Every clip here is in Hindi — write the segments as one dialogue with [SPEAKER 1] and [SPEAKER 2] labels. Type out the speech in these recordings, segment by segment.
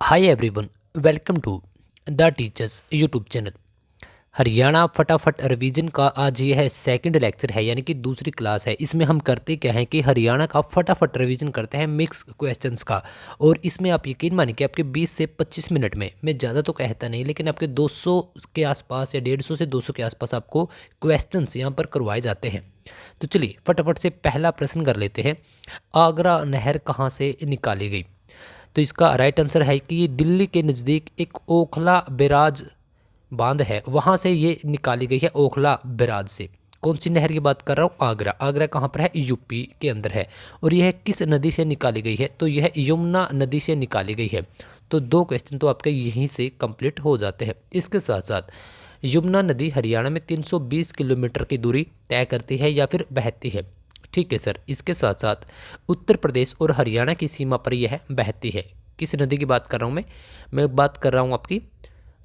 [SPEAKER 1] Hi everyone, welcome to the teachers YouTube channel. Haryana फटाफट रिवीजन का आज ये है सेकंड लेक्चर है, यानी कि दूसरी क्लास है। इसमें हम करते क्या हैं कि हरियाणा का फटाफट रिवीजन करते हैं मिक्स क्वेश्चंस का। और इसमें आप यकीन मानिए कि आपके 20 से 25 मिनट में, मैं ज़्यादा तो कहता नहीं, लेकिन आपके 200 के आसपास या 150 से 200 के आसपास आपको क्वेश्चंस यहाँ पर करवाए जाते हैं। तो चलिए फटाफट से पहला प्रश्न कर लेते हैं। आगरा नहर कहाँ से निकाली गई? तो इसका राइट आंसर है कि ये दिल्ली के नज़दीक एक ओखला बैराज बांध है, वहाँ से ये निकाली गई है, ओखला बैराज से। कौन सी नहर की बात कर रहा हूँ? आगरा। आगरा कहाँ पर है? यूपी के अंदर है। और यह किस नदी से निकाली गई है? तो यह यमुना नदी से निकाली गई है। तो दो क्वेश्चन तो आपके यहीं से कंप्लीट हो जाते हैं। इसके साथ साथ यमुना नदी हरियाणा में 320 किलोमीटर की दूरी तय करती है या फिर बहती है? ठीक है सर। इसके साथ साथ उत्तर प्रदेश और हरियाणा की सीमा पर यह बहती है। किस नदी की बात कर रहा हूँ मैं बात कर रहा हूँ आपकी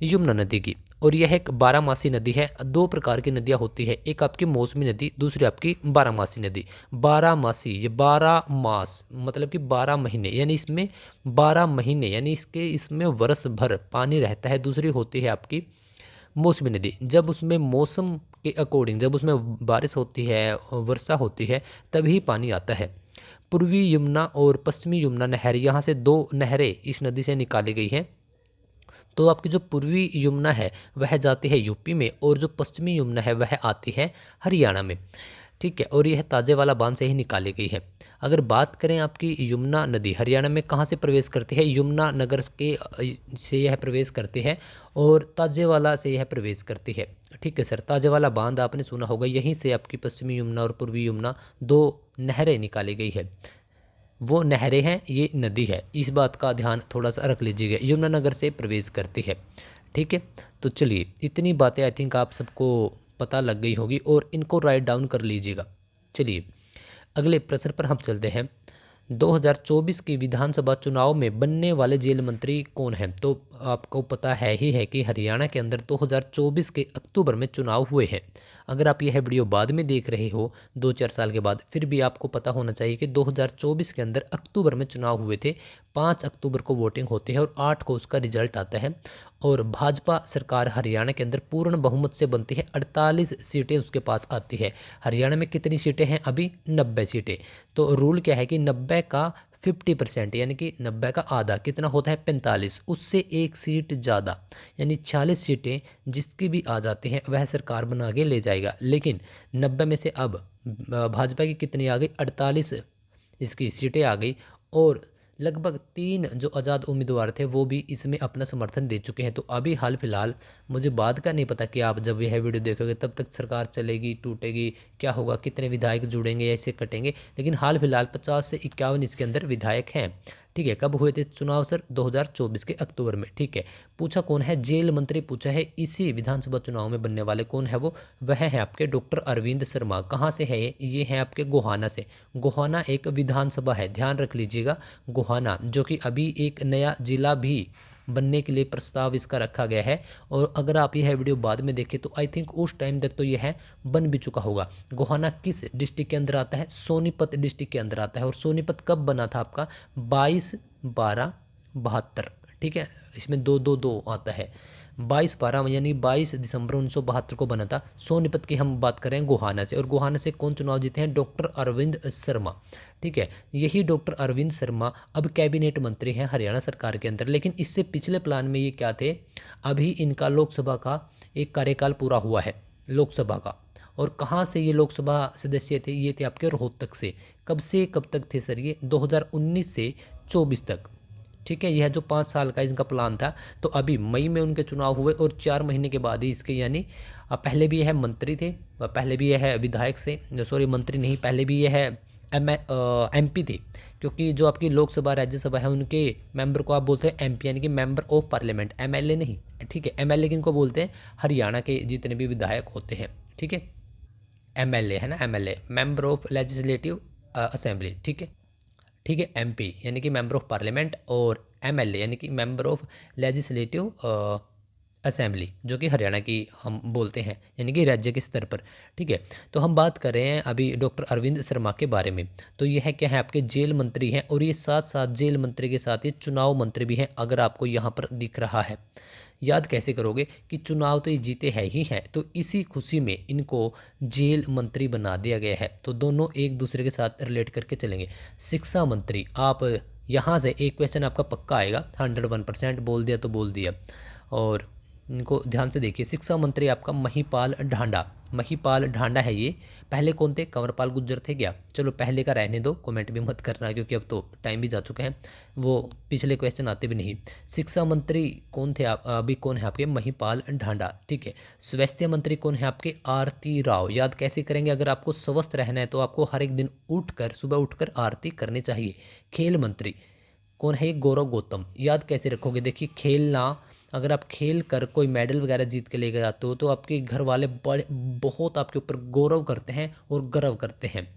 [SPEAKER 1] यमुना नदी की। और यह एक बारहमासी नदी है। दो प्रकार की नदियाँ होती है, एक आपकी मौसमी नदी, दूसरी आपकी बारहमासी नदी। बारहमासी, ये 12 मास मतलब कि 12 महीने, यानी इसमें 12 महीने यानी इसमें वर्ष भर पानी रहता है। दूसरी होती है आपकी मौसमी नदी, जब उसमें मौसम के अकॉर्डिंग, जब उसमें बारिश होती है, वर्षा होती है, तभी पानी आता है। पूर्वी यमुना और पश्चिमी यमुना नहर, यहाँ से दो नहरें इस नदी से निकाली गई हैं। तो आपकी जो पूर्वी यमुना है वह जाती है यूपी में, और जो पश्चिमी यमुना है वह आती है हरियाणा में। ठीक है। और यह ताजेवाला बांध से ही निकाली गई है। अगर बात करें आपकी यमुना नदी हरियाणा में कहाँ से प्रवेश करती है? यमुना नगर के से यह प्रवेश करती है, और ताजेवाला से यह प्रवेश करती है। ठीक है सर। ताजेवाला बांध आपने सुना होगा, यहीं से आपकी पश्चिमी यमुना और पूर्वी यमुना दो नहरें निकाली गई है। वो नहरें हैं, ये नदी है, इस बात का ध्यान थोड़ा सा रख लीजिएगा। यमुनानगर से प्रवेश करती है। ठीक है। तो चलिए इतनी बातें आई थिंक आप सबको पता लग गई होगी, और इनको राइट डाउन कर लीजिएगा। चलिए अगले प्रश्न पर हम चलते हैं। 2024 के विधानसभा चुनाव में बनने वाले जेल मंत्री कौन हैं? तो आपको पता है ही है कि हरियाणा के अंदर 2024 के अक्टूबर में चुनाव हुए हैं। अगर आप यह वीडियो बाद में देख रहे हो 2-4 साल के बाद, फिर भी आपको पता होना चाहिए कि 2024 के अंदर अक्टूबर में चुनाव हुए थे। 5 अक्टूबर को वोटिंग होती है और 8 को उसका रिजल्ट आता है। और भाजपा सरकार हरियाणा के अंदर पूर्ण बहुमत से बनती है। 48 सीटें उसके पास आती है। हरियाणा में कितनी सीटें हैं अभी? 90 सीटें। तो रूल क्या है कि 90 का 50%, यानी कि 90 का आधा कितना होता है? 45। उससे एक सीट ज़्यादा यानी 46 सीटें जिसकी भी आ जाती हैं वह सरकार बना के ले जाएगा। लेकिन 90 में से अब भाजपा की कितनी आ गई? 48 इसकी सीटें आ गई। और लगभग 3 जो आज़ाद उम्मीदवार थे वो भी इसमें अपना समर्थन दे चुके हैं। तो अभी हाल फिलहाल, मुझे बात का नहीं पता कि आप जब यह वीडियो देखोगे तब तक सरकार चलेगी, टूटेगी, क्या होगा, कितने विधायक जुड़ेंगे या इससे कटेंगे, लेकिन हाल फिलहाल 50 से 51 इसके अंदर विधायक हैं। ठीक है। कब हुए थे चुनाव सर? 2024 के अक्टूबर में। ठीक है। पूछा कौन है? जेल मंत्री पूछा है। इसी विधानसभा चुनाव में बनने वाले कौन है वो? वह है आपके डॉक्टर अरविंद शर्मा। कहाँ से है ये है आपके गोहाना से। गोहाना एक विधानसभा है, ध्यान रख लीजिएगा। गोहाना, जो कि अभी एक नया जिला भी बनने के लिए प्रस्ताव इसका रखा गया है। और अगर आप यह वीडियो बाद में देखें तो आई थिंक उस टाइम तक तो यह बन भी चुका होगा। गोहाना किस डिस्ट्रिक्ट के अंदर आता है? सोनीपत डिस्ट्रिक्ट के अंदर आता है। और सोनीपत कब बना था आपका? 22/12/72। ठीक है। इसमें 2-2-2 आता है। 22/12 यानी 22 दिसंबर 1972 को बना था। सोनीपत की हम बात करें गोहाना से। और गोहाना से कौन चुनाव जीते हैं? डॉक्टर अरविंद शर्मा। ठीक है। यही डॉक्टर अरविंद शर्मा अब कैबिनेट मंत्री हैं हरियाणा सरकार के अंदर। लेकिन इससे पिछले प्लान में ये क्या थे? अभी इनका लोकसभा का एक कार्यकाल पूरा हुआ है, लोकसभा का। और कहाँ से ये लोकसभा सदस्य थे? ये थे आपके रोहतक से। कब से कब तक थे सर ये? 2019 से 24 तक। ठीक है। यह जो 5 साल का इनका प्लान था, तो अभी मई में उनके चुनाव हुए और 4 महीने के बाद ही इसके, यानी पहले भी यह मंत्री थे, पहले भी यह विधायक से, सॉरी मंत्री नहीं, पहले भी यह MP थे। क्योंकि जो आपकी लोकसभा राज्यसभा है उनके मेंबर को आप बोलते हैं MP, यानी कि मेंबर ऑफ पार्लियामेंट, MLA नहीं। ठीक है। MLA किनको बोलते हैं? हरियाणा के जितने भी विधायक होते हैं। ठीक है। MLA है ना, MLA member of legislative assembly. ठीक है। ठीक है। MP यानी कि मेंबर ऑफ पार्लियामेंट, और MLA यानी कि मेंबर ऑफ लेजिस्लेटिव असेंबली, जो कि हरियाणा की हम बोलते हैं, यानी कि राज्य के स्तर पर। ठीक है, तो हम बात कर रहे हैं अभी डॉक्टर अरविंद शर्मा के बारे में। तो यह क्या है, आपके जेल मंत्री हैं, और ये साथ साथ जेल मंत्री के साथ ये चुनाव मंत्री भी हैं, अगर आपको यहाँ पर दिख रहा है। याद कैसे करोगे कि चुनाव तो ये जीते हैं ही हैं, तो इसी खुशी में इनको जेल मंत्री बना दिया गया है। तो दोनों एक दूसरे के साथ रिलेट करके चलेंगे। शिक्षा मंत्री, आप यहाँ से एक क्वेश्चन आपका पक्का आएगा, 101% बोल दिया तो बोल दिया। और इनको ध्यान से देखिए, शिक्षा मंत्री आपका महिपाल ढांडा, महिपाल ढांडा है ये। पहले कौन थे, कंवरपाल गुर्जर थे क्या? चलो पहले का रहने दो, कमेंट भी मत करना क्योंकि अब तो टाइम भी जा चुका है, वो पिछले क्वेश्चन आते भी नहीं। शिक्षा मंत्री कौन थे आप, अभी कौन है आपके, महिपाल ढांडा। ठीक है, स्वास्थ्य मंत्री कौन है आपके, आरती राव। याद कैसे करेंगे, अगर आपको स्वस्थ रहना है तो आपको हर एक दिन उठकर, सुबह उठकर आरती करनी चाहिए। खेल मंत्री कौन है, गौरव गौतम। याद कैसे रखोगे, देखिए खेलना, अगर आप खेल कर कोई मेडल वगैरह जीत के लेकर आते हो तो आपके घर वाले बड़े बहुत आपके ऊपर गौरव करते हैं और गर्व करते हैं।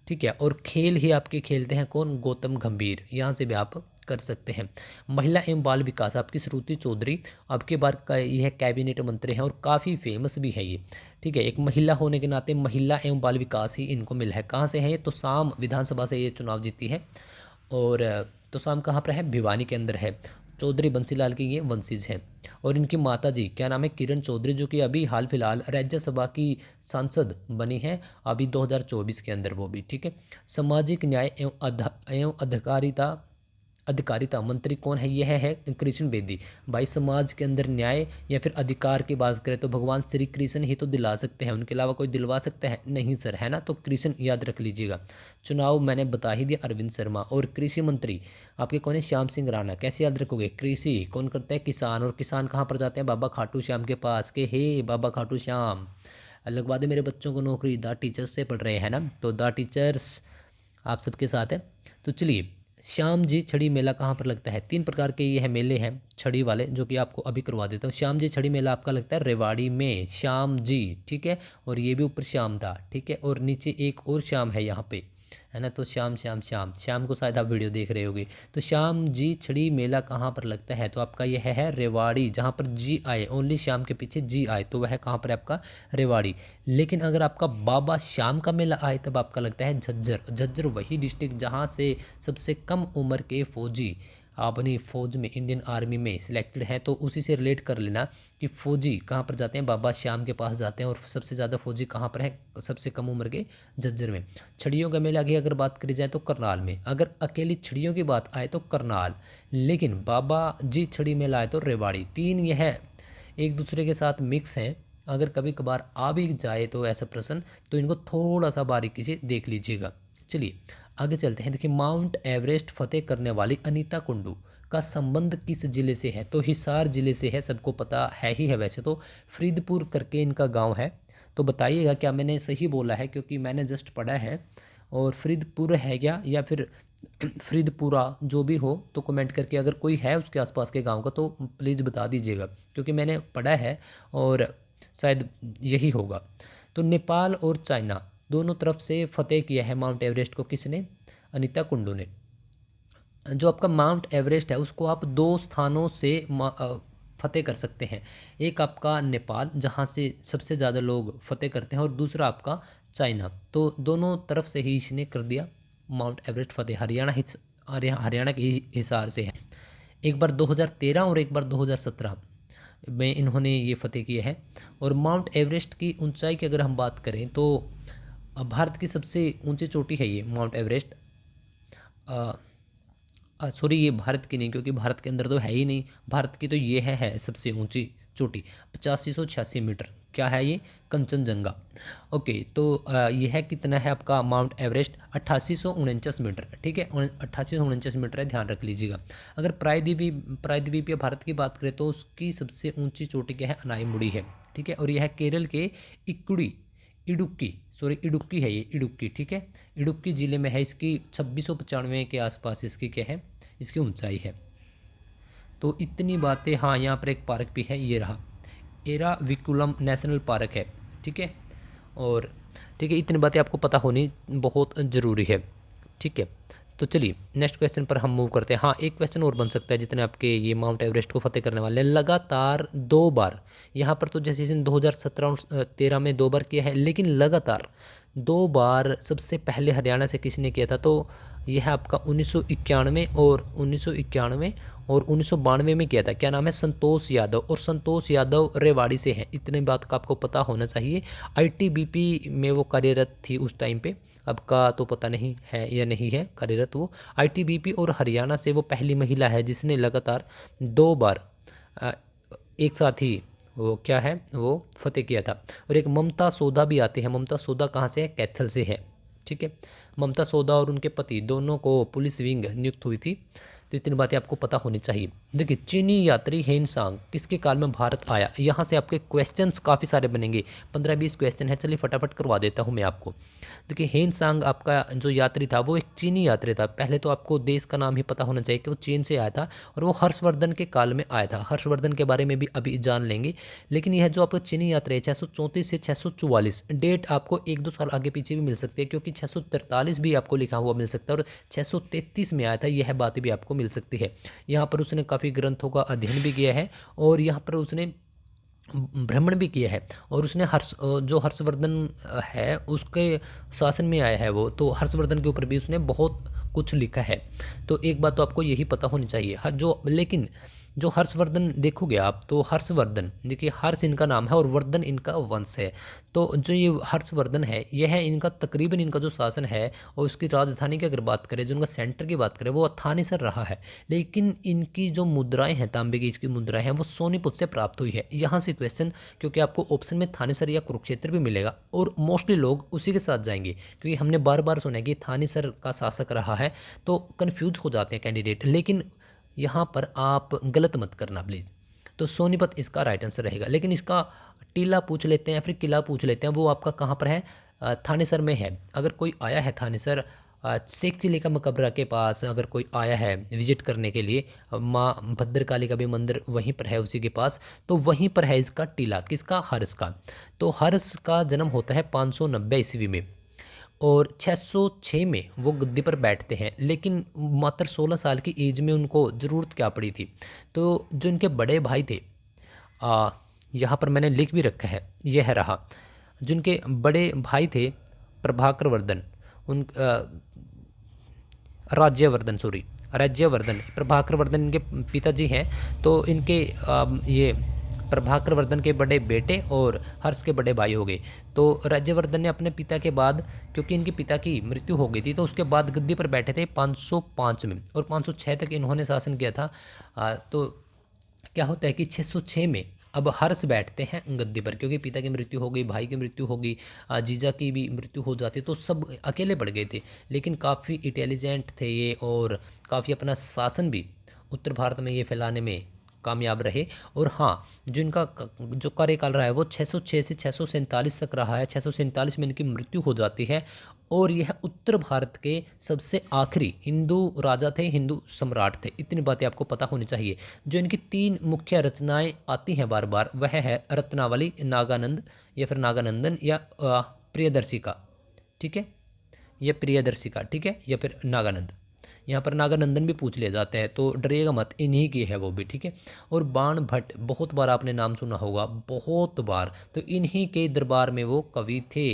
[SPEAKER 1] ठीक है, और खेल ही आपके खेलते हैं कौन, गौतम गंभीर। यहाँ से भी आप कर सकते हैं। महिला एवं बाल विकास आपकी श्रुति चौधरी, अब के बार का यह कैबिनेट मंत्री हैं और काफ़ी फेमस भी है ये। ठीक है, एक महिला होने के नाते महिला एवं बाल विकास ही इनको मिला है। कहाँ से है ये, तो साम विधानसभा से ये चुनाव जीती है। और तो शाम कहाँ पर है, भिवानी के अंदर है। चौधरी बंसीलाल की ये वंशिज हैं। और इनकी माता जी क्या नाम है, किरण चौधरी, जो कि अभी हाल फिलहाल राज्यसभा की सांसद बनी है अभी 2024 के अंदर वो भी। ठीक है, सामाजिक न्याय एवं अधिकारिता मंत्री कौन है, यह है कृष्ण बेदी। भाई समाज के अंदर न्याय या फिर अधिकार की बात करें तो भगवान श्री कृष्ण ही तो दिला सकते हैं, उनके अलावा कोई दिलवा सकता है नहीं सर, है ना। तो कृष्ण याद रख लीजिएगा। चुनाव मैंने बता ही दिया, अरविंद शर्मा। और कृषि मंत्री आपके कौन है, श्याम सिंह राणा। कैसे याद रखोगे, कृषि कौन करता है, किसान। और किसान कहाँ पर जाते हैं, बाबा खाटू श्याम के पास के, हे बाबा खाटू श्याम लगवा दे मेरे बच्चों को नौकरी, द टीचर्स से पढ़ रहे हैं ना, तो द टीचर्स आप सबके साथ है। तो चलिए, श्याम जी छड़ी मेला कहाँ पर लगता है, 3 प्रकार के ये है मेले हैं छड़ी वाले, जो कि आपको अभी करवा देता हूँ। श्याम जी छड़ी मेला आपका लगता है रेवाड़ी में, श्याम जी। ठीक है, और ये भी ऊपर श्याम था। ठीक है, और नीचे एक और श्याम है यहाँ पे, है ना। तो श्याम श्याम श्याम श्याम को शायद आप वीडियो देख रहे होगे। तो श्याम जी छड़ी मेला कहाँ पर लगता है, तो आपका यह है रेवाड़ी, जहाँ पर जी आए, ओनली श्याम के पीछे जी आए, तो वह कहाँ पर है आपका, रेवाड़ी। लेकिन अगर आपका बाबा श्याम का मेला आए तब आपका लगता है झज्जर। झज्जर वही डिस्ट्रिक्ट जहाँ से सबसे कम उम्र के फौजी अपनी फ़ौज में, इंडियन आर्मी में सिलेक्टेड है, तो उसी से रिलेट कर लेना कि फ़ौजी कहाँ पर जाते हैं, बाबा श्याम के पास जाते हैं। और सबसे ज़्यादा फ़ौजी कहाँ पर है, सबसे कम उम्र के झज्जर में। छड़ियों का मेला की अगर बात करी जाए तो करनाल में, अगर अकेली छड़ियों की बात आए तो करनाल, लेकिन बाबा जी छड़ी मेला आए तो रेवाड़ी। 3 यह एक दूसरे के साथ मिक्स हैं, अगर कभी कभार आ भी जाए तो ऐसा प्रश्न, तो इनको थोड़ा सा बारीकी से देख लीजिएगा। चलिए आगे चलते हैं। देखिए, माउंट एवरेस्ट फतेह करने वाली अनीता कुंडू का संबंध किस जिले से है, तो हिसार जिले से है, सबको पता है ही है वैसे तो। फरीदपुर करके इनका गांव है, तो बताइएगा क्या मैंने सही बोला है, क्योंकि मैंने जस्ट पढ़ा है। और फरीदपुर है क्या, या फिर फरीदपुरा, जो भी हो तो कमेंट करके, अगर कोई है उसके आसपास के गांव का तो प्लीज़ बता दीजिएगा, क्योंकि मैंने पढ़ा है और शायद यही होगा। तो नेपाल और चाइना दोनों तरफ से फतेह किया है माउंट एवरेस्ट को, किसने, अनीता कुंडू ने। जो आपका माउंट एवरेस्ट है उसको आप 2 स्थानों से फतेह कर सकते हैं। एक आपका नेपाल, जहाँ से सबसे ज़्यादा लोग फतेह करते हैं, और दूसरा आपका चाइना। तो दोनों तरफ से ही इसने कर दिया माउंट एवरेस्ट फतेह। हरियाणा के हिसार से है। एक बार 2013 और एक बार 2017 में इन्होंने ये फतेह किया है। और माउंट एवरेस्ट की ऊंचाई की अगर हम बात करें तो भारत की सबसे ऊंची चोटी है ये माउंट एवरेस्ट। सॉरी, ये भारत की नहीं, क्योंकि भारत के अंदर तो है ही नहीं। भारत की तो ये है सबसे ऊंची चोटी, 8586 मीटर। क्या है ये, कंचनजंगा। ओके, तो ये है कितना है आपका माउंट एवरेस्ट, 8849 मीटर। ठीक है, 8849 मीटर है, ध्यान रख लीजिएगा। अगर प्रायद्वीपीय भारत की बात करें तो उसकी सबसे ऊंची चोटी क्या है, अनाईमुड़ी है। ठीक है, और यह है केरल के इडुक्की है ये, इडुक्की। ठीक है, इडुक्की ज़िले में है। इसकी 2695 के आसपास इसकी क्या है, इसकी ऊंचाई है। तो इतनी बातें। हाँ, यहाँ पर एक पार्क भी है, ये रहा, एराविकुलम नेशनल पार्क है। ठीक है, और ठीक है, इतनी बातें आपको पता होनी बहुत ज़रूरी है। ठीक है, तो चलिए नेक्स्ट क्वेश्चन पर हम मूव करते हैं। हाँ, एक क्वेश्चन और बन सकता है जितने आपके ये माउंट एवरेस्ट को फतेह करने वाले हैं लगातार 2 बार। यहाँ पर तो जैसे इसने 2017 और 13 में 2 बार किया है, लेकिन लगातार 2 बार सबसे पहले हरियाणा से किसने किया था? तो यह आपका 1991 और 1991 और 1992 में किया था। क्या नाम है? संतोष यादव। और संतोष यादव रेवाड़ी से हैं, इतने बात का आपको पता होना चाहिए। आईटीबीपी में वो कार्यरत थी उस टाइम पे, अब का तो पता नहीं है या नहीं है कार्यरत वो। आईटीबीपी और हरियाणा से वो पहली महिला है जिसने लगातार 2 बार अ, एक साथ ही वो क्या है वो फतेह किया था। और एक ममता सोदा भी आती है। ममता सोदा कहाँ से है? कैथल से है। ठीक है, ममता सोदा और उनके पति दोनों को पुलिस विंग नियुक्त हुई थी। तो इतनी बातें आपको पता होनी चाहिए। देखिए, चीनी यात्री हेनसांग किसके काल में भारत आया? यहाँ से आपके क्वेश्चंस काफ़ी सारे बनेंगे, 15-20 क्वेश्चन है। चलिए फटाफट करवा देता हूँ मैं आपको। देखिए, हेनसांग आपका जो यात्री था वो एक चीनी यात्री था। पहले तो आपको देश का नाम ही पता होना चाहिए कि वो चीन से आया था, और वो हर्षवर्धन के काल में आया था। हर्षवर्धन के बारे में भी अभी जान लेंगे। लेकिन यह जो आपका चीनी यात्रा है 634 से 644, डेट आपको 1-2 साल आगे पीछे भी मिल सकती है, क्योंकि 643 भी आपको लिखा हुआ मिल सकता है और 633 में आया था, यह बात भी आपको मिल सकती है। यहाँ पर उसने काफ़ी ग्रंथों का अध्ययन भी किया है और यहाँ पर उसने भ्रमण भी किया है। और उसने जो हर्षवर्धन है उसके शासन में आया है वो, तो हर्षवर्धन के ऊपर भी उसने बहुत कुछ लिखा है। तो एक बात तो आपको यही पता होनी चाहिए। जो लेकिन जो हर्षवर्धन देखोगे आप, तो हर्षवर्धन देखिए, हर्ष इनका नाम है और वर्धन इनका वंश है। तो जो ये हर्षवर्धन है, यह इनका तकरीबन इनका जो शासन है और उसकी राजधानी की अगर बात करें, जो उनका सेंटर की बात करें, वो थानेसर रहा है। लेकिन इनकी जो मुद्राएं हैं, तांबे की इसकी मुद्राएं हैं, वो सोनीपत से प्राप्त हुई है। यहाँ से क्वेश्चन, क्योंकि आपको ऑप्शन में थानेसर या कुरुक्षेत्र भी मिलेगा और मोस्टली लोग उसी के साथ जाएंगे, क्योंकि हमने बार बार सुना है कि थानेसर का शासक रहा है, तो कन्फ्यूज हो जाते हैं कैंडिडेट। लेकिन यहाँ पर आप गलत मत करना प्लीज़। तो सोनीपत इसका राइट आंसर रहेगा। लेकिन इसका टीला पूछ लेते हैं, फिर किला पूछ लेते हैं, वो आपका कहाँ पर है? थानेसर में है। अगर कोई आया है थानेसर, शेख चिली का मकबरा के पास अगर कोई आया है विजिट करने के लिए, माँ भद्रकाली का भी मंदिर वहीं पर है उसी के पास, तो वहीं पर है इसका टीला। किसका? हर्ष का। तो हर्ष का जन्म होता है 590 ईस्वी में और 606 में वो गद्दी पर बैठते हैं। लेकिन मात्र 16 साल की एज में उनको ज़रूरत क्या पड़ी थी? तो जो इनके बड़े भाई थे, यहाँ पर मैंने लिख भी रखा है, यह रहा। जिनके बड़े भाई थे प्रभाकर वर्धन, उन राज्यवर्धन, सॉरी राज्यवर्धन, प्रभाकर वर्धन इनके पिताजी हैं। तो इनके ये प्रभाकर वर्धन के बड़े बेटे और हर्ष के बड़े भाई हो गए। तो राज्यवर्धन ने अपने पिता के बाद, क्योंकि इनके पिता की मृत्यु हो गई थी, तो उसके बाद गद्दी पर बैठे थे 505 में, और 506 तक इन्होंने शासन किया था। तो क्या होता है कि 606 में अब हर्ष बैठते हैं गद्दी पर, क्योंकि पिता की मृत्यु हो गई, भाई की मृत्यु हो गई, जीजा की भी मृत्यु हो जाती, तो सब अकेले पड़ गए थे। लेकिन काफ़ी इंटेलिजेंट थे ये और काफ़ी अपना शासन भी उत्तर भारत में ये फैलाने में कामयाब रहे। और हाँ, जो इनका जो कार्यकाल रहा है वो 606 से 647 तक रहा है। 647 में इनकी मृत्यु हो जाती है और यह उत्तर भारत के सबसे आखिरी हिंदू राजा थे, हिंदू सम्राट थे। इतनी बातें आपको पता होनी चाहिए। जो इनकी 3 मुख्य रचनाएं आती हैं बार बार, वह है रत्नावली, नागानंद या फिर नागानंदन, या प्रियदर्शिका। ठीक है, यह प्रियदर्शिका, ठीक है, या फिर नागानंद। यहाँ पर नागानंदन भी पूछ लिया जाता है, तो डरिएगा मत, इन्हीं की है वो भी। ठीक है, और बाण भट्ट बहुत बार आपने नाम सुना होगा, बहुत बार, तो इन्हीं के दरबार में वो कवि थे।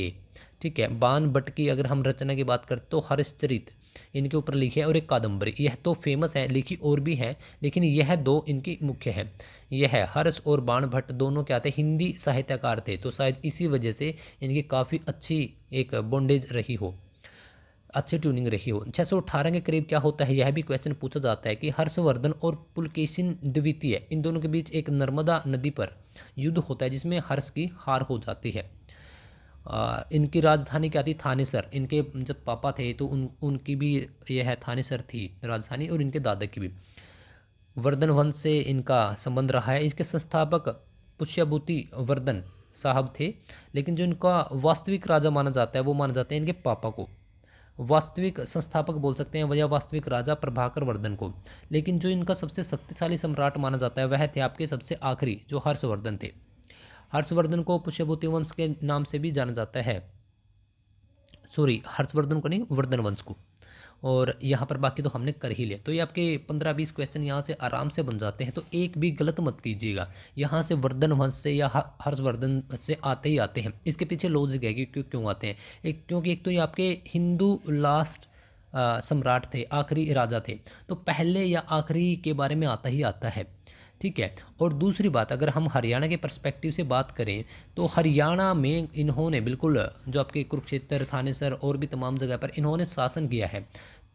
[SPEAKER 1] ठीक है, बाण भट्ट की अगर हम रचना की बात करें तो हरिश्चरित इनके ऊपर लिखे है, और एक कादम्बरी, यह तो फेमस है, लिखी और भी हैं, लेकिन यह 2 इनकी मुख्य हैं। यह है हर्ष और बाण भट्ट, दोनों क्या थे? हिंदी साहित्यकार थे, तो शायद इसी वजह से इनकी काफ़ी अच्छी एक बॉन्डेज रही हो, अच्छी ट्यूनिंग रही हो। 618 के करीब क्या होता है, यह भी क्वेश्चन पूछा जाता है कि हर्षवर्धन और पुलकेशिन द्वितीय, इन दोनों के बीच एक नर्मदा नदी पर युद्ध होता है जिसमें हर्ष की हार हो जाती है। इनकी राजधानी क्या थी? थानेसर। इनके जब पापा थे तो उनकी भी यह थानेसर थी राजधानी, और इनके दादा की भी। वर्धन वंश से इनका संबंध रहा है। इसके संस्थापक पुष्यभूति वर्धन साहब थे, लेकिन जो इनका वास्तविक राजा माना जाता है वो माना जाता है इनके पापा को। वास्तविक संस्थापक बोल सकते हैं या वास्तविक राजा प्रभाकर वर्धन को। लेकिन जो इनका सबसे शक्तिशाली सम्राट माना जाता है वह थे आपके सबसे आखिरी, जो हर्षवर्धन थे। हर्षवर्धन को पुष्यभूति वंश के नाम से भी जाना जाता है। सॉरी, हर्षवर्धन को नहीं, वर्धन वंश को। और यहाँ पर बाकी तो हमने कर ही लिया। तो ये आपके 15-20 क्वेश्चन यहाँ से आराम से बन जाते हैं। तो एक भी गलत मत कीजिएगा। यहाँ से वर्धन वंश से या हर्षवर्धन से आते ही आते हैं। इसके पीछे लॉजिक है कि क्यों आते हैं। क्योंकि एक तो ये आपके हिंदू लास्ट सम्राट थे, आखिरी राजा थे, तो पहले या आखिरी के बारे में आता ही आता है। ठीक है। और दूसरी बात, अगर हम हरियाणा के पर्सपेक्टिव से बात करें तो हरियाणा में इन्होंने बिल्कुल जो आपके कुरुक्षेत्र, थानेसर और भी तमाम जगह पर इन्होंने शासन किया है।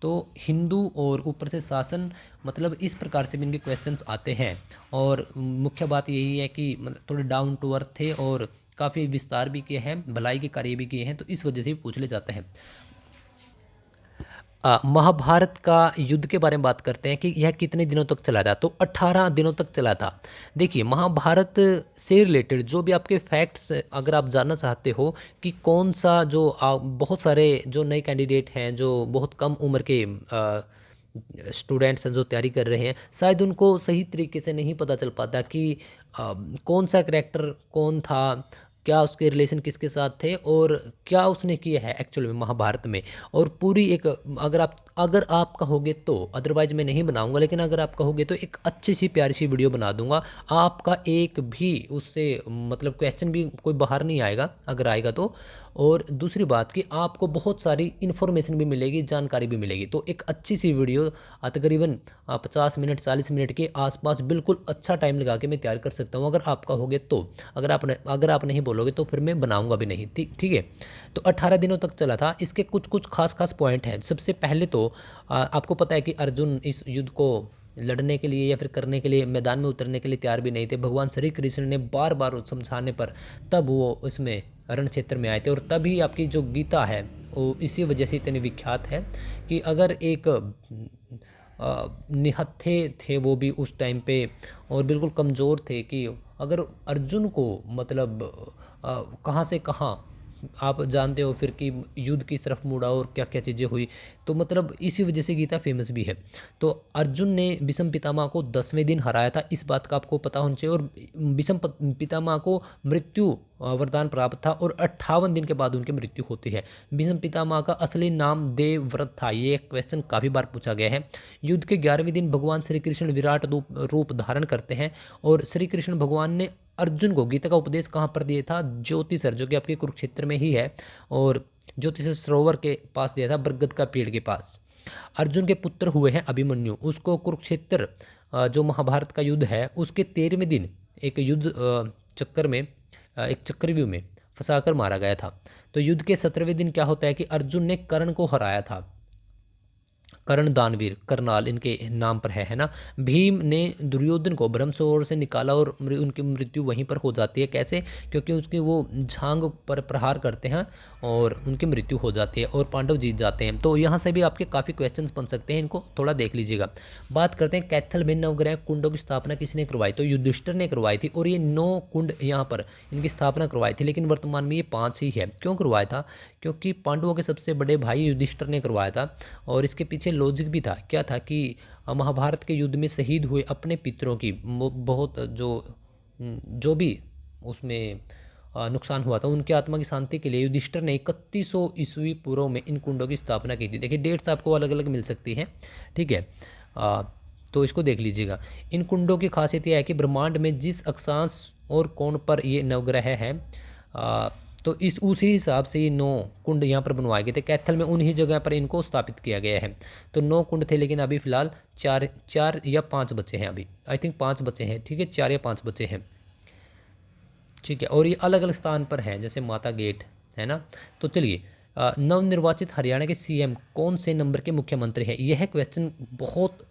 [SPEAKER 1] तो हिंदू और ऊपर से शासन, मतलब इस प्रकार से भी इनके क्वेश्चंस आते हैं। और मुख्य बात यही है कि मतलब थोड़े डाउन टू अर्थ थे और काफ़ी विस्तार भी किए हैं, भलाई के कार्य भी किए हैं, तो इस वजह से भी पूछ ले जाते हैं। महाभारत का युद्ध के बारे में बात करते हैं कि यह कितने दिनों तक चला था। तो 18 दिनों तक चला था। देखिए, महाभारत से रिलेटेड जो भी आपके फैक्ट्स अगर आप जानना चाहते हो कि कौन सा जो बहुत सारे जो नए कैंडिडेट हैं, जो बहुत कम उम्र के स्टूडेंट्स हैं जो तैयारी कर रहे हैं, शायद उनको सही तरीके से नहीं पता चल पाता कि कौन सा करैक्टर कौन था, क्या उसके रिलेशन किसके साथ थे और क्या उसने किया है एक्चुअल में महाभारत में। और पूरी एक, अगर आप कहोगे तो, अदरवाइज मैं नहीं बनाऊंगा, लेकिन अगर आप कहोगे तो एक अच्छी सी प्यारी सी वीडियो बना दूंगा। आपका एक भी उससे मतलब क्वेश्चन भी कोई बाहर नहीं आएगा, अगर आएगा तो। और दूसरी बात कि आपको बहुत सारी इन्फॉर्मेशन भी मिलेगी, जानकारी भी मिलेगी। तो एक अच्छी सी वीडियो तकरीबन 50 मिनट 40 मिनट के आसपास बिल्कुल अच्छा टाइम लगा के मैं तैयार कर सकता हूँ, अगर आप कहोगे तो। अगर आप नहीं बोलोगे तो फिर मैं बनाऊंगा भी नहीं। ठीक है। तो 18 दिनों तक चला था। इसके कुछ खास पॉइंट हैं। सबसे पहले तो आपको पता है कि अर्जुन इस युद्ध को लड़ने के लिए या फिर करने के लिए, मैदान में उतरने के लिए तैयार भी नहीं थे। भगवान श्री कृष्ण ने बार बार समझाने पर तब वो इसमें रण क्षेत्र में आए थे। और तभी आपकी जो गीता है वो इसी वजह से इतनी विख्यात है कि अगर एक निहत्थे थे वो भी उस टाइम पे और बिल्कुल कमज़ोर थे, कि अगर अर्जुन को मतलब कहाँ से कहाँ आप जानते हो फिर कि युद्ध किस तरफ मुड़ा और क्या क्या चीज़ें हुई। तो मतलब इसी वजह से गीता फेमस भी है। तो अर्जुन ने भीष्म पितामह को 10वें दिन हराया था, इस बात का आपको पता होना चाहिए। और भीष्म पितामह को मृत्यु वरदान प्राप्त था और 58 दिन के बाद उनकी मृत्यु होती है। भीष्म पितामह का असली नाम देवव्रत था। ये क्वेश्चन काफ़ी बार पूछा गया है। युद्ध के 11वें दिन भगवान श्री कृष्ण विराट रूप धारण करते हैं और श्री कृष्ण भगवान ने अर्जुन को गीता का उपदेश कहाँ पर दिया था? ज्योतिसर, जो कि आपके कुरुक्षेत्र में ही है, और ज्योतिसर सरोवर के पास दिया था, बरगद का पेड़ के पास। अर्जुन के पुत्र हुए हैं अभिमन्यु। उसको कुरुक्षेत्र जो महाभारत का युद्ध है उसके 13वें दिन एक युद्ध चक्कर में, एक चक्रव्यूह में फंसाकर मारा गया था। तो युद्ध के 17वें दिन क्या होता है कि अर्जुन ने कर्ण को हराया था। कर्ण दानवीर, करनाल इनके नाम पर है ना। भीम ने दुर्योधन को ब्रह्म सरोवर से निकाला और उनकी मृत्यु वहीं पर हो जाती है। कैसे? क्योंकि उसकी वो झांग पर प्रहार करते हैं और उनकी मृत्यु हो जाती है और पांडव जीत जाते हैं। तो यहाँ से भी आपके काफ़ी क्वेश्चंस बन सकते हैं, इनको थोड़ा देख लीजिएगा। बात करते हैं कैथल में नवग्रह कुंडों की स्थापना किसने करवाई? तो युधिष्ठिर ने करवाई थी। और ये 9 कुंड यहाँ पर इनकी स्थापना करवाई थी, लेकिन वर्तमान में ये 5 ही है। क्यों करवाया था? क्योंकि पांडवों के सबसे बड़े भाई युधिष्ठिर ने करवाया था। और इसके पीछे लॉजिक भी था। क्या था कि महाभारत के युद्ध में शहीद हुए अपने पितरों की बहुत जो भी उसमें नुकसान हुआ था, उनकी आत्मा की शांति के लिए युधिष्ठिर ने 3100 ईस्वी पूर्व में इन कुंडों की स्थापना की थी। देखिए डेट्स आपको अलग अलग मिल सकती हैं। ठीक है। तो इसको देख लीजिएगा। इन कुंडों की खासियत यह है कि ब्रह्मांड में जिस अक्षांश और कोण पर ये नवग्रह है, तो इस उसी हिसाब से ये 9 कुंड यहाँ पर बनवाए गए थे। कैथल में उन्हीं जगह पर इनको स्थापित किया गया है। तो 9 कुंड थे, लेकिन अभी फिलहाल 4 या 5 बचे हैं। अभी आई थिंक 5 बचे हैं। ठीक है, 4 या 5 बचे हैं। ठीक है। और ये अलग अलग स्थान पर हैं, जैसे माता गेट है ना। तो चलिए, नवनिर्वाचित हरियाणा के सीएम कौन से नंबर के मुख्यमंत्री हैं? यह क्वेश्चन बहुत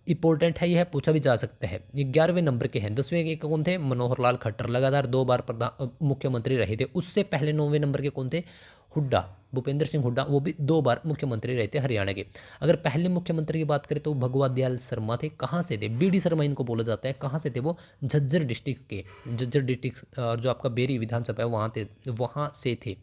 [SPEAKER 1] इंपॉर्टेंट है, यह पूछा भी जा सकता है। ये 11वें नंबर के हैं। 10वें के कौन थे? मनोहर लाल खट्टर, लगातार 2 बार मुख्यमंत्री रहे थे। उससे पहले 9वें नंबर के कौन थे? हुड्डा, भूपेंद्र सिंह हुड्डा, वो भी 2 बार मुख्यमंत्री रहे थे हरियाणा के। अगर पहले मुख्यमंत्री की बात करें तो भगवत दयाल शर्मा थे। कहाँ से थे? बीडी शर्मा इनको बोला जाता है। कहाँ से थे वो? झज्जर डिस्ट्रिक्ट के, झज्जर डिस्ट्रिक्ट जो आपका बेरी विधानसभा है वहाँ से थे।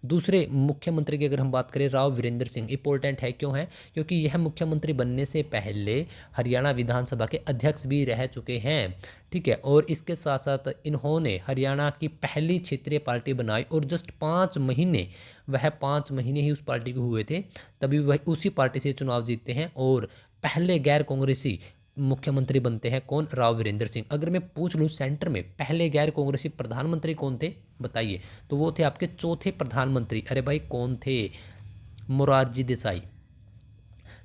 [SPEAKER 1] दूसरे मुख्यमंत्री की अगर हम बात करें, राव वीरेंद्र सिंह। इंपॉर्टेंट है, क्यों है? क्योंकि यह मुख्यमंत्री बनने से पहले हरियाणा विधानसभा के अध्यक्ष भी रह चुके हैं। ठीक है। और इसके साथ साथ इन्होंने हरियाणा की पहली क्षेत्रीय पार्टी बनाई और जस्ट 5 महीने वह 5 5 महीने ही उस पार्टी के हुए थे, तभी वह उसी पार्टी से चुनाव जीतते हैं और पहले गैर कांग्रेसी मुख्यमंत्री बनते हैं। कौन? राव वीरेंद्र सिंह। अगर मैं पूछ लूँ सेंटर में पहले गैर कांग्रेसी प्रधानमंत्री कौन थे, बताइए? तो वो थे आपके चौथे प्रधानमंत्री। अरे भाई कौन थे? मोरारजी देसाई।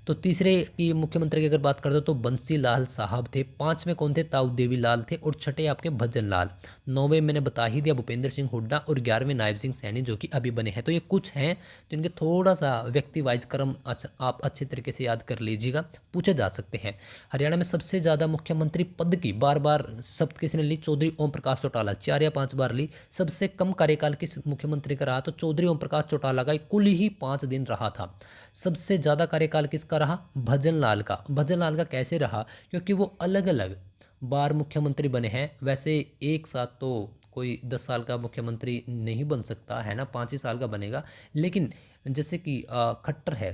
[SPEAKER 1] तो तीसरे की मुख्यमंत्री की अगर बात करते हो तो बंसी लाल साहब थे। पांचवें कौन थे? ताऊ देवी लाल थे। और छठे आपके भजन लाल। नौवें मैंने बता ही दिया भूपेंद्र सिंह हुड्डा। और 11वें नायब सिंह सैनी जो कि अभी बने हैं। तो ये कुछ हैं जिनके थोड़ा सा व्यक्ति वाइज क्रम आप अच्छे तरीके से याद कर लीजिएगा, पूछे जा सकते हैं। हरियाणा में सबसे ज़्यादा मुख्यमंत्री पद की बार बार सब किसने ली? चौधरी ओम प्रकाश चौटाला, 4 या 5 बार ली। सबसे कम कार्यकाल किस मुख्यमंत्री का रहा? तो चौधरी ओम प्रकाश चौटाला का कुल ही 5 दिन रहा था। सबसे ज़्यादा कार्यकाल किसका रहा? भजन लाल का। भजन लाल का कैसे रहा? क्योंकि वो अलग अलग बार मुख्यमंत्री बने हैं। वैसे एक साथ तो कोई 10 साल का मुख्यमंत्री नहीं बन सकता है ना, 5 ही साल का बनेगा। लेकिन जैसे कि खट्टर है,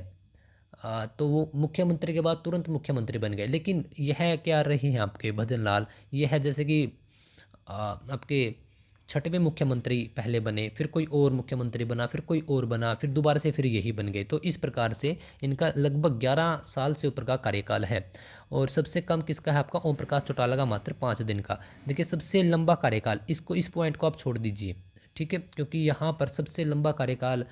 [SPEAKER 1] तो वो मुख्यमंत्री के बाद तुरंत मुख्यमंत्री बन गए। लेकिन यह क्या रहे हैं आपके भजन लाल? यह है जैसे कि आपके छठवें मुख्यमंत्री पहले बने, फिर कोई और मुख्यमंत्री बना, फिर कोई और बना, फिर दोबारा से फिर यही बन गए। तो इस प्रकार से इनका लगभग 11 साल से ऊपर का कार्यकाल है। और सबसे कम किसका है? आपका ओम प्रकाश चौटाला का, मात्र 5 दिन का। देखिए सबसे लंबा कार्यकाल, इसको इस पॉइंट को आप छोड़ दीजिए, ठीक है, क्योंकि यहाँ पर सबसे लंबा कार्यकाल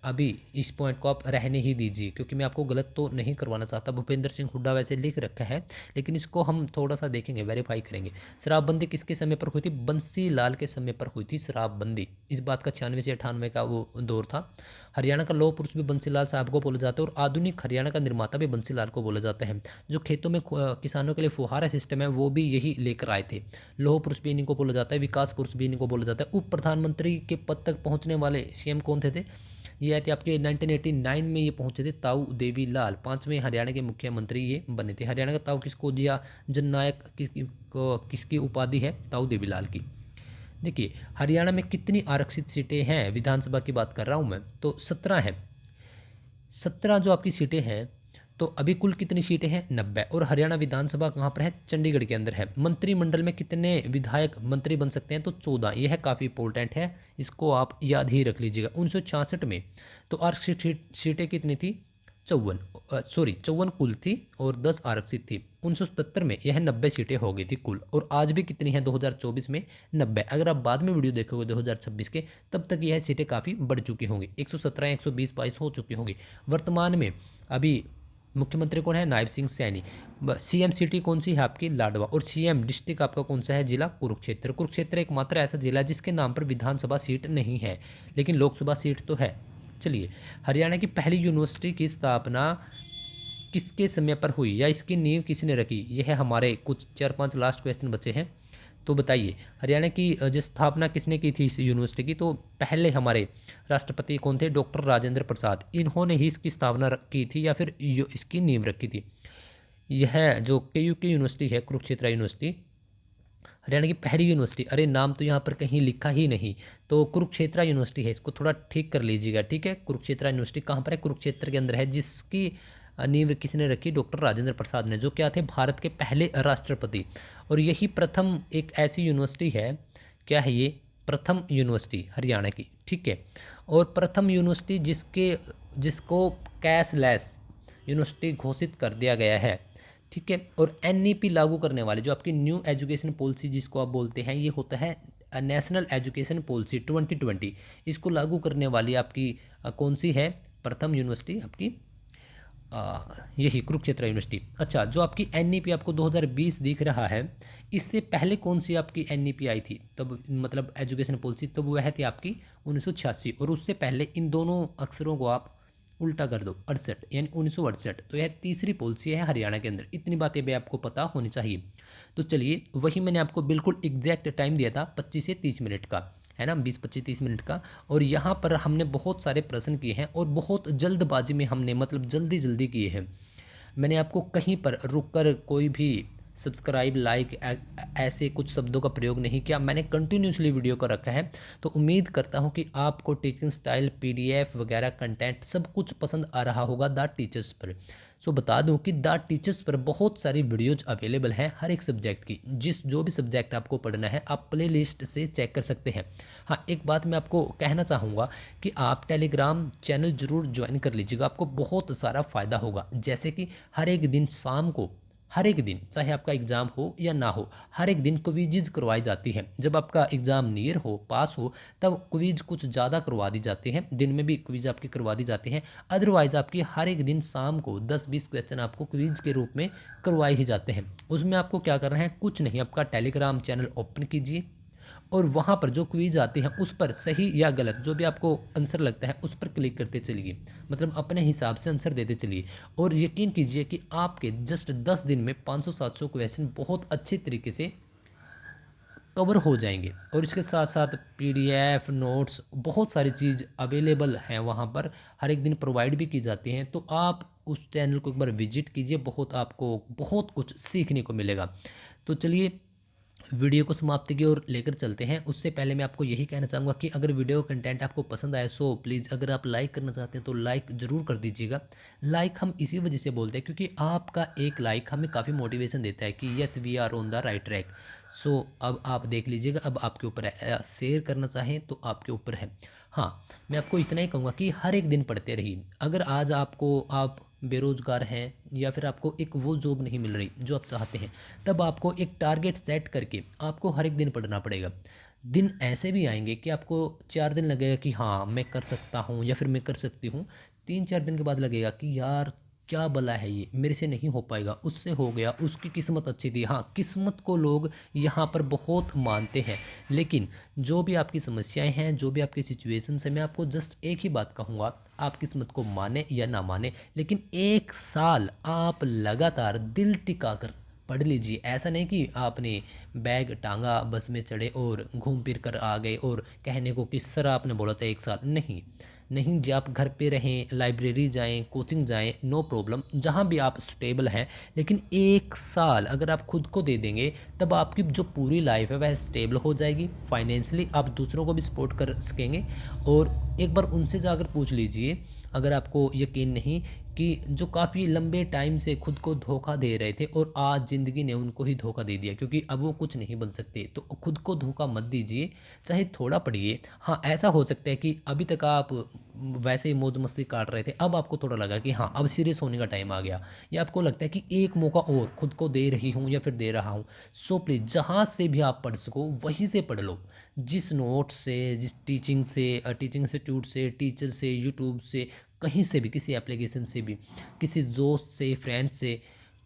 [SPEAKER 1] अभी इस पॉइंट को आप रहने ही दीजिए, क्योंकि मैं आपको गलत तो नहीं करवाना चाहता। भूपेंद्र सिंह हुड्डा वैसे लिख रखा है, लेकिन इसको हम थोड़ा सा देखेंगे, वेरीफाई करेंगे। शराबबंदी किसके समय पर हुई थी? बंसी लाल के समय पर हुई थी शराबबंदी। इस बात का 96 से 98 का वो दौर था। हरियाणा का लौह पुरुष भी बंसी लाल साहब को बोला जाता है और आधुनिक हरियाणा का निर्माता भी बंसी लाल को बोला जाता है। जो खेतों में किसानों के लिए फुहारा सिस्टम है वो भी यही लेकर आए थे। लौह पुरुष भी इन्हीं को बोला जाता है, विकास पुरुष भी इन्हीं को बोला जाता है। उप प्रधानमंत्री के पद तक पहुंचने वाले सीएम कौन थे? ये आए थे आपके 1989 में, ये पहुंचे थे ताऊ देवी लाल। 5वें हरियाणा के मुख्यमंत्री ये बने थे। हरियाणा का ताऊ किसको दिया? जननायक किसकी उपाधि है? ताऊ देवी लाल की। देखिए हरियाणा में कितनी आरक्षित सीटें हैं, विधानसभा की बात कर रहा हूँ मैं, तो 17 हैं। 17 जो आपकी सीटें हैं, तो अभी कुल कितनी सीटें हैं? 90। और हरियाणा विधानसभा कहाँ पर है? चंडीगढ़ के अंदर है। मंत्रिमंडल में कितने विधायक मंत्री बन सकते हैं? तो 14। यह है काफ़ी इंपॉर्टेंट है, इसको आप याद ही रख लीजिएगा। 1966 में तो आरक्षित सीटें कितनी थी? 54 कुल थी और 10 आरक्षित थी। 1977 में यह 90 सीटें हो गई थी कुल। और आज भी कितनी हैं 2024 में? 90। अगर आप बाद में वीडियो देखोगे 2026 के, तब तक यह सीटें काफ़ी बढ़ चुकी होंगी, 117, 120, 22 हो चुकी होंगी। वर्तमान में अभी मुख्यमंत्री कौन है? नायब सिंह सैनी। सीएम सिटी कौन सी है आपकी? लाडवा। और सीएम डिस्ट्रिक्ट आपका कौन सा है? जिला कुरुक्षेत्र। कुरुक्षेत्र एकमात्र ऐसा जिला है जिसके नाम पर विधानसभा सीट नहीं है, लेकिन लोकसभा सीट तो है। चलिए, हरियाणा की पहली यूनिवर्सिटी की स्थापना किसके समय पर हुई या इसकी नींव किसने रखी? यह है हमारे कुछ 4-5 लास्ट क्वेश्चन बचे हैं। तो बताइए हरियाणा की जो स्थापना किसने की थी इस यूनिवर्सिटी की? तो पहले हमारे राष्ट्रपति कौन थे? डॉक्टर राजेंद्र प्रसाद। इन्होंने ही इसकी स्थापना की थी या फिर इसकी नींव रखी थी। यह जो KUK यूनिवर्सिटी है, कुरुक्षेत्र यूनिवर्सिटी, हरियाणा की पहली यूनिवर्सिटी। अरे नाम तो यहाँ पर कहीं लिखा ही नहीं, तो कुरुक्षेत्र यूनिवर्सिटी है, इसको थोड़ा ठीक कर लीजिएगा, ठीक है। कुरुक्षेत्र यूनिवर्सिटी कहाँ पर है? कुरुक्षेत्र के अंदर है, जिसकी नींव किसने रखी? डॉक्टर राजेंद्र प्रसाद ने, जो क्या थे? भारत के पहले राष्ट्रपति। और यही प्रथम एक ऐसी यूनिवर्सिटी है, क्या है ये? प्रथम यूनिवर्सिटी हरियाणा की, ठीक है। और प्रथम यूनिवर्सिटी जिसको कैशलेस यूनिवर्सिटी घोषित कर दिया गया है, ठीक है। और NEP लागू करने वाले, जो आपकी न्यू एजुकेशन पॉलिसी जिसको आप बोलते हैं, ये होता है नेशनल एजुकेशन पॉलिसी 2020। इसको लागू करने वाली आपकी कौन सी है? प्रथम यूनिवर्सिटी आपकी यही कुरुक्षेत्र यूनिवर्सिटी। अच्छा, जो आपकी NEP आपको 2020 दिख रहा है, इससे पहले कौन सी आपकी NEP आई थी तब, मतलब एजुकेशन पॉलिसी? तब वह थी आपकी 1986। और उससे पहले इन दोनों अक्षरों को आप उल्टा कर दो, 68, यानी 1968। तो यह तीसरी पॉलिसी है हरियाणा के अंदर। इतनी बातें भी आपको पता होनी चाहिए। तो चलिए, वही मैंने आपको बिल्कुल एग्जैक्ट टाइम दिया था 25 से 30 मिनट का, है ना, 20, 25, 30 मिनट का। और यहाँ पर हमने बहुत सारे प्रश्न किए हैं और बहुत जल्दबाजी में हमने, मतलब जल्दी जल्दी किए हैं। मैंने आपको कहीं पर रुक कर कोई भी सब्सक्राइब, लाइक ऐसे कुछ शब्दों का प्रयोग नहीं किया। मैंने कंटिन्यूसली वीडियो को रखा है। तो उम्मीद करता हूँ कि आपको टीचिंग स्टाइल, PDF वगैरह कंटेंट सब कुछ पसंद आ रहा होगा द टीचर्स पर। सो बता दूं कि द टीचर्स पर बहुत सारी वीडियोज अवेलेबल हैं हर एक सब्जेक्ट की। जो भी सब्जेक्ट आपको पढ़ना है आप प्ले लिस्ट से चेक कर सकते हैं। हाँ, एक बात मैं आपको कहना चाहूँगा कि आप टेलीग्राम चैनल ज़रूर ज्वाइन कर लीजिएगा, आपको बहुत सारा फ़ायदा होगा। जैसे कि हर एक दिन शाम को, हर एक दिन चाहे आपका एग्ज़ाम हो या ना हो, हर एक दिन क्विज़ करवाई जाती है। जब आपका एग्ज़ाम नियर हो, पास हो, तब क्विज़ कुछ ज़्यादा करवा दी जाती है, दिन में भी क्विज़ आपकी करवा दी जाती है। अदरवाइज़ आपकी हर एक दिन शाम को 10-20 क्वेश्चन आपको क्विज़ के रूप में करवाए ही जाते हैं। उसमें आपको क्या करना है, कुछ नहीं, आपका टेलीग्राम चैनल ओपन कीजिए और वहाँ पर जो क्विज आते हैं उस पर सही या गलत जो भी आपको आंसर लगता है उस पर क्लिक करते चलिए, मतलब अपने हिसाब से आंसर देते चलिए। और यकीन कीजिए कि आपके जस्ट 10 दिन में 500-700 क्वेश्चन बहुत अच्छे तरीके से कवर हो जाएंगे। और इसके साथ साथ पीडीएफ नोट्स बहुत सारी चीज़ अवेलेबल हैं वहाँ पर, हर एक दिन प्रोवाइड भी की जाती हैं। तो आप उस चैनल को एक बार विजिट कीजिए, बहुत आपको बहुत कुछ सीखने को मिलेगा। तो चलिए वीडियो को समाप्ति की ओर लेकर चलते हैं। उससे पहले मैं आपको यही कहना चाहूँगा कि अगर वीडियो कंटेंट आपको पसंद आए सो प्लीज़, अगर आप लाइक करना चाहते हैं तो लाइक ज़रूर कर दीजिएगा। लाइक हम इसी वजह से बोलते हैं क्योंकि आपका एक लाइक हमें काफ़ी मोटिवेशन देता है कि yes we are on the right track. So अब आप देख लीजिएगा, अब आपके ऊपर है, शेयर करना चाहें तो आपके ऊपर है। हाँ, मैं आपको इतना ही कहूँगा कि हर एक दिन पढ़ते रहिए। अगर आज आप बेरोज़गार हैं या फिर आपको एक वो जॉब नहीं मिल रही जो आप चाहते हैं, तब आपको एक टारगेट सेट करके आपको हर एक दिन पढ़ना पड़ेगा। दिन ऐसे भी आएंगे कि आपको 4 दिन लगेगा कि हाँ मैं कर सकता हूँ या फिर मैं कर सकती हूँ, 3-4 दिन के बाद लगेगा कि यार क्या भला है, ये मेरे से नहीं हो पाएगा, उससे हो गया, उसकी किस्मत अच्छी थी। हाँ, किस्मत को लोग यहाँ पर बहुत मानते हैं, लेकिन जो भी आपकी समस्याएं हैं, जो भी आपकी सिचुएशन है, मैं आपको जस्ट एक ही बात कहूँगा, आप किस्मत को माने या ना माने, लेकिन 1 साल आप लगातार दिल टिका कर पढ़ लीजिए। ऐसा नहीं कि आपने बैग टांगा, बस में चढ़े और घूम फिर कर आ गए और कहने को किस तरह आपने बोला था 1 साल। नहीं नहीं जी, आप घर पे रहें, लाइब्रेरी जाएं, कोचिंग जाएं, नो प्रॉब्लम, जहां भी आप स्टेबल हैं। लेकिन 1 साल अगर आप खुद को दे देंगे तब आपकी जो पूरी लाइफ है वह स्टेबल हो जाएगी। फाइनेंशियली आप दूसरों को भी सपोर्ट कर सकेंगे। और एक बार उनसे जाकर पूछ लीजिए, अगर आपको यकीन नहीं, कि जो काफ़ी लंबे टाइम से खुद को धोखा दे रहे थे और आज ज़िंदगी ने उनको ही धोखा दे दिया, क्योंकि अब वो कुछ नहीं बन सकते। तो खुद को धोखा मत दीजिए, चाहे थोड़ा पढ़िए। हाँ, ऐसा हो सकता है कि अभी तक आप वैसे ही मौज मस्ती काट रहे थे, अब आपको थोड़ा लगा कि हाँ अब सीरियस होने का टाइम आ गया, या आपको लगता है कि एक मौका और खुद को दे रही हूँ या फिर दे रहा हूँ। सो प्लीज़ जहाँ से भी आप पढ़ सको वहीं से पढ़ लो, जिस नोट से, जिस टीचिंग से, टीचिंग इंस्टीट्यूट से, टीचर से, यूट्यूब से, कहीं से भी, किसी एप्लीकेशन से भी, किसी दोस्त से, फ्रेंड से,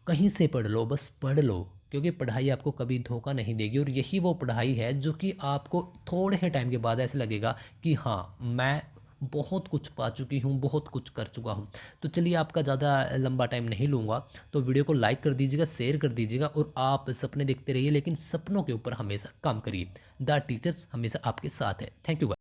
[SPEAKER 1] कहीं से पढ़ लो, बस पढ़ लो। क्योंकि पढ़ाई आपको कभी धोखा नहीं देगी, और यही वो पढ़ाई है जो कि आपको थोड़े टाइम के बाद ऐसे लगेगा कि हाँ मैं बहुत कुछ पा चुकी हूँ, बहुत कुछ कर चुका हूँ। तो चलिए, आपका ज़्यादा लंबा टाइम नहीं लूँगा, तो वीडियो को लाइक कर दीजिएगा, शेयर कर दीजिएगा, और आप सपने देखते रहिए, लेकिन सपनों के ऊपर हमेशा काम करिए। द टीचर्स हमेशा आपके साथ है। Thank you.